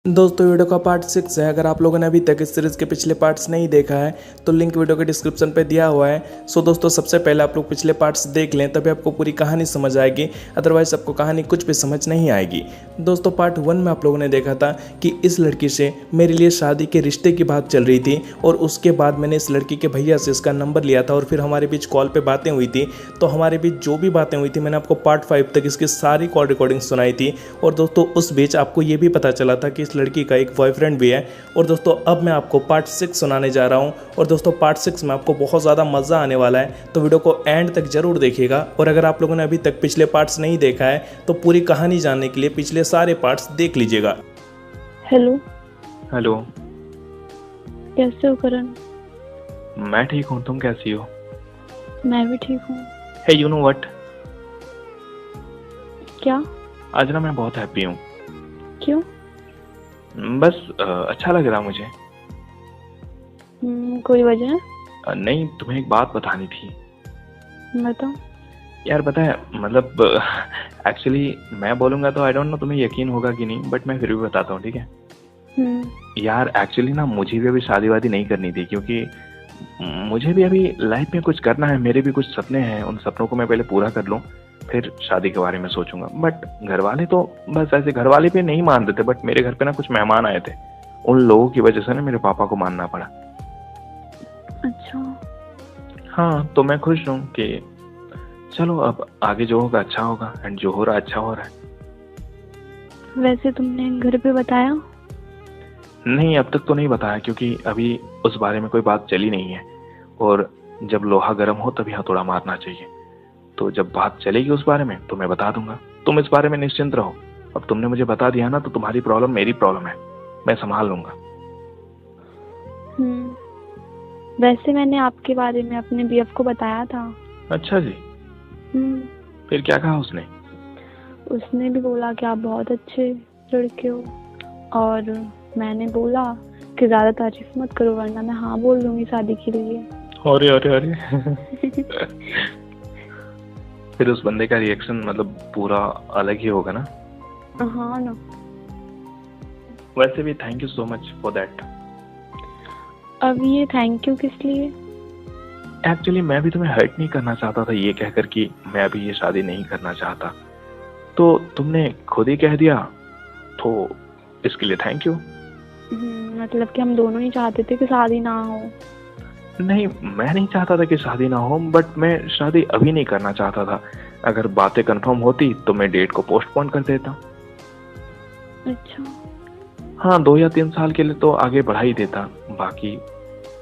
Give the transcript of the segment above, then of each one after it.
दोस्तों वीडियो का पार्ट 6 है। अगर आप लोगों ने अभी तक इस सीरीज़ के पिछले पार्ट्स नहीं देखा है तो लिंक वीडियो के डिस्क्रिप्शन पे दिया हुआ है। सो दोस्तों सबसे पहले आप लोग पिछले पार्ट्स देख लें, तभी आपको पूरी कहानी समझ आएगी, अदरवाइज आपको कहानी कुछ भी समझ नहीं आएगी। दोस्तों पार्ट 1 में आप लोगों ने देखा था कि इस लड़की से मेरे लिए शादी के रिश्ते की बात चल रही थी और उसके बाद मैंने इस लड़की के भैया से इसका नंबर लिया था और फिर हमारे बीच कॉल पर बातें हुई थी। तो हमारे बीच जो भी बातें हुई थी मैंने आपको पार्ट 5 तक इसकी सारी कॉल रिकॉर्डिंग सुनाई थी। और दोस्तों उस बीच आपको ये भी पता चला था कि इस लड़की का एक बॉयफ्रेंड भी है। और दोस्तों अब मैं आपको पार्ट 6 सुनाने जा रहा हूँ और दोस्तों पार्ट 6 में आपको बहुत ज़्यादा मज़ा आने वाला है, तो वीडियो को एंड तक जरूर देखिएगा। और अगर आप लोगों ने अभी तक पिछले पार्ट्स नहीं देखा है तो पूरी कहानी जानने के लिए पिछले सारे पार्ट्स देख लीजिएगा। हेलो। हेलो। कैसे हो करण? मैं ठीक हूँ, तुम कैसी हो? मैं भी ठीक हूँ। हे यू नो व्हाट, क्या? आज ना मैं बहुत हैप्पी हूँ। क्यों? बस अच्छा लग रहा मुझे। कोई वजह? नहीं, तुम्हें एक बात बतानी थी। बताओ। यार पता है, मतलब एक्चुअली मैं बोलूँगा तो आई डोंट नो तुम्हें यकीन होगा कि नहीं, बट मैं फिर भी बताता हूँ, ठीक है? यार एक्चुअली ना मुझे भी अभी शादी वादी नहीं करनी थी, क्योंकि मुझे भी अभी लाइफ में कुछ करना है। मेरे भी कुछ सपने हैं, उन सपनों को मैं पहले पूरा कर लूँ, फिर शादी के बारे में सोचूंगा। बट घर वाले तो बस ऐसे घर वाले पे नहीं मान देते, बट मेरे घर पे ना कुछ मेहमान आए थे, उन लोगों की वजह से ना मेरे पापा को मानना पड़ा। अच्छा। हाँ, तो मैं खुश हूँ कि चलो अब आगे जो होगा अच्छा होगा, एंड जो हो रहा है अच्छा हो रहा है। वैसे तुमने घर पे बताया? नहीं, अब तक तो नहीं बताया, क्योंकि अभी उस बारे में कोई बात चली नहीं है। और जब लोहा गर्म हो तभी हथौड़ा मारना चाहिए। तो जब बात चलेगी उस बारे में तो मैं बता दूंगा। तुम इस बारे में निश्चिंत रहो। अब तुमने मुझे बता दिया ना, तो तुम्हारी प्रॉब्लम मेरी प्रॉब्लम है, मैं संभाल लूंगा। वैसे मैंने आपके बारे में अपने बीएफ को बताया था। अच्छा जी। फिर क्या कहा उसने? उसने भी बोला कि आप बहुत अच्छे लड़के हो, और मैंने बोला कि ज्यादा तारीफ मत करो वरना मैं हाँ बोल दूंगी शादी के लिए। अरे अरे अरे फिर उस बंदे का रिएक्शन मतलब पूरा अलग ही होगा ना? हाँ ना। वैसे भी thank you so much for that. अब ये थैंक यू किस लिए? एक्चुअली मैं भी तुम्हें हर्ट नहीं करना चाहता था ये कहकर कि मैं अभी ये शादी नहीं करना चाहता, तो तुमने खुद ही कह दिया, तो इसके लिए थैंक यू। मतलब कि हम दोनों ही चाहते थे कि शादी ना हो। नहीं, मैं नहीं चाहता था कि शादी ना हो, बट मैं शादी अभी नहीं करना चाहता था। अगर बातें कंफर्म होती तो मैं डेट को पोस्टपोन कर देता। अच्छा। हाँ, 2 या 3 साल के लिए तो आगे बढ़ा ही देता। बाकी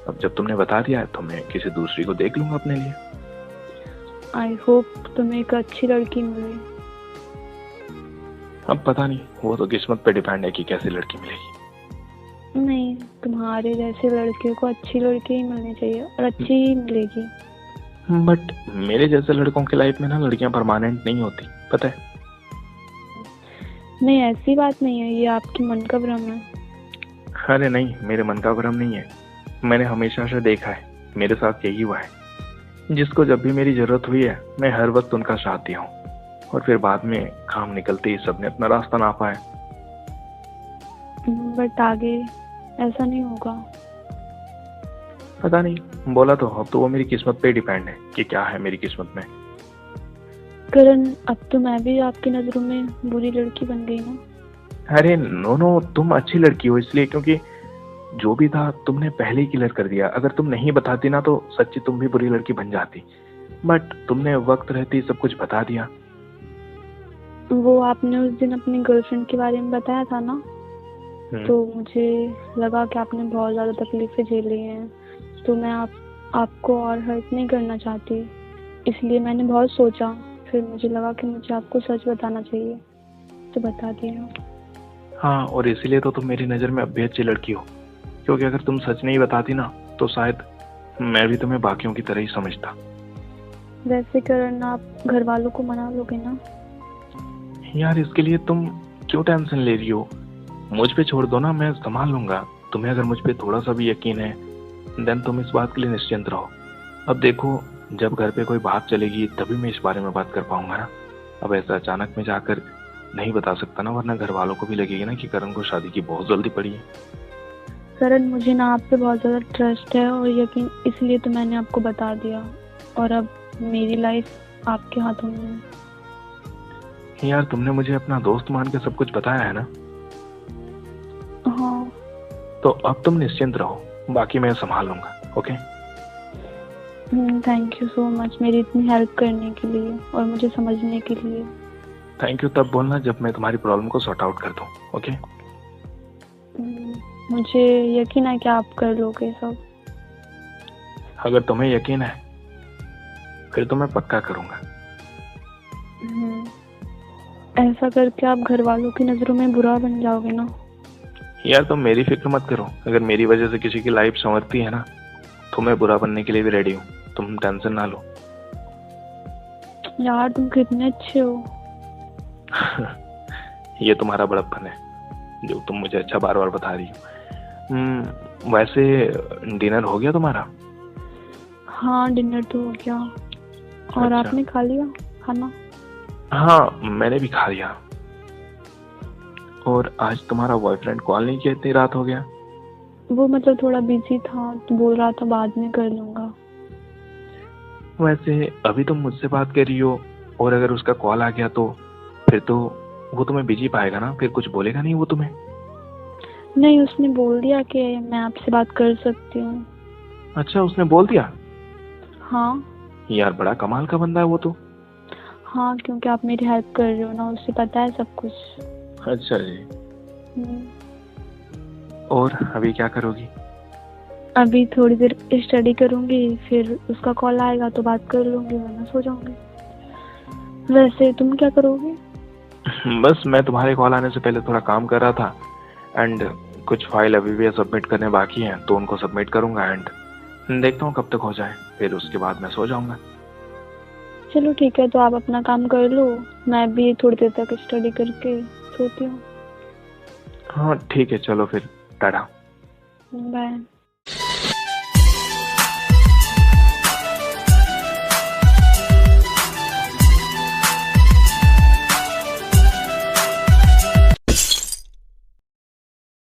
अब जब तुमने बता दिया है तो मैं किसी दूसरी को देख लूंगा अपने लिए। आई होप तुम्हें एक अच्छी लड़की मिले। अब पता नहीं, वो तो किस्मत पे डिपेंड है कि कैसी लड़की मिलेगी। नहीं, तुम्हारे जैसे लड़के को अच्छी लड़की ही मिलनी चाहिए और अच्छी ही मिलेगी। बट मेरे जैसे लड़कों की लाइफ में ना लड़कियां परमानेंट नहीं होती, पता है? नहीं, ऐसी बात नहीं है, ये आपकी मन का भ्रम है। अरे नहीं, मेरे मन का भ्रम नहीं है। मैंने हमेशा से देखा है, मेरे साथ यही हुआ है। जिसको जब भी मेरी जरूरत हुई है मैं हर वक्त उनका साथ दिया हूँ, और फिर बाद में काम निकलते ही सबने अपना रास्ता नापा है। बट आगे ऐसा नहीं होगा। पता नहीं, बोला तो अब तो वो मेरी किस्मत पे डिपेंड है कि क्या है मेरी किस्मत में। करण, अब तो मैं भी आपकी नजरों में बुरी लड़की बन गई ना? अरे नो, तुम अच्छी लड़की हो इसलिए, क्योंकि जो भी था तुमने पहले ही क्लियर कर दिया। अगर तुम नहीं बताती ना तो सच्ची तुम भी बुरी लड़की बन जाती, बट तुमने वक्त रहते ही सब कुछ बता दिया। वो आपने उस दिन अपनी गर्लफ्रेंड के बारे में बताया था ना, तो मुझे लगा कि आपने बहुत ज्यादा तकलीफें झेली हैं, तो मैं आपको और हर्ट नहीं करना चाहती, इसलिए मैंने बहुत सोचा। फिर मुझे लगा कि मुझे आपको सच बताना चाहिए, तो बता दिया। हाँ, और इसीलिए तो तुम मेरी नज़र में अब भी अच्छी लड़की हो, क्योंकि अगर तुम सच नहीं बताती ना तो शायद मैं भी तुम्हें बाकियों की तरह ही समझता। वैसे करण, आप घर वालों को मना लोगे ना? यार इसके लिए तुम क्यों टेंशन ले रही हो? मुझ पे छोड़ दो ना, मैं संभाल लूंगा। तुम्हें अगर मुझ पे थोड़ा सा भी यकीन है देन तुम इस बात के लिए निश्चिंत रहो। अब देखो, जब घर पे कोई बात चलेगी तभी मैं इस बारे में बात कर पाऊंगा ना। अब ऐसा अचानक में जाकर नहीं बता सकता ना, वरना घर वालों को भी लगेगी ना कि करण को शादी की बहुत जल्दी पड़ी है। करण, मुझे ना आप पे बहुत ज़्यादा ट्रस्ट है और यकीन, इसलिए तो मैंने आपको बता दिया। और अब मेरी लाइफ आपके हाथों में है। यार तुमने मुझे अपना दोस्त मान के सब कुछ बताया है ना? हाँ। तो अब तुम निश्चिंत रहो, बाकी मैं संभाल लूंगा। Okay? Thank you so much मेरी इतनी हेल्प करने के लिए और मुझे समझने के लिए। थैंक यू तब बोलना जब मैं तुम्हारी प्रॉब्लम को सॉर्ट आउट कर दूं। ओके? मुझे यकीन है कि आप कर लोगे सब। अगर तुम्हें यकीन है फिर तो मैं पक्का करूंगा। ऐसा करके आप घर वालों की नजरों में बुरा बन जाओगे ना। यार तुम मेरी फिक्र मत करो, अगर मेरी वजह से किसी की लाइफ संवरती है ना तो मैं बुरा बनने के लिए भी रेडी हूँ, तुम टेंशन ना लो। यार तुम कितने अच्छे हो। ये तुम्हारा बड़प्पन है जो तुम मुझे अच्छा बार बार बता रही हो। वैसे डिनर हो गया तुम्हारा? हाँ डिनर तो हो गया। और अच्छा। आपने खा लिया खाना? हाँ मैंने भी खा लिया। और आज तुम्हारा बॉयफ्रेंड कॉल नहीं किया, इतनी रात हो गया? वो मतलब थोड़ा बिजी था तो बोल रहा था बाद में कर लूंगा। वैसे अभी तुम मुझसे बात कर रही हो और अगर उसका कॉल आ गया तो फिर तो वो तुम्हें बिजी पाएगा ना, फिर कुछ बोलेगा नहीं वो तुम्हें? नहीं, उसने बोल दिया कि मैं आपसे बात कर सकती हूँ। अच्छा उसने बोल दिया? हाँ। यार बड़ा कमाल का बंदा है वो तो। हाँ क्योंकि आप मेरी हेल्प कर रहे हो ना, उसे पता है सब कुछ। अच्छा जी। और अभी क्या करोगी? अभी थोड़ी देर स्टडी करूंगी, फिर उसका कॉल आएगा तो बात कर लूंगी वरना सो जाऊंगी। वैसे तुम क्या करोगे? बस मैं तुम्हारे कॉल आने से पहले थोड़ा काम कर रहा था एंड कुछ फाइल अभी भी सबमिट करने बाकी हैं तो उनको सबमिट करूंगा एंड देखता हूँ कब तक हो जाए, फिर उसके बाद मैं सो जाऊंगा। चलो ठीक है, तो आप अपना काम कर लो, मैं भी थोड़ी देर तक स्टडी करके सोती हूँ। हाँ ठीक है, चलो फिर टाटा। बाय।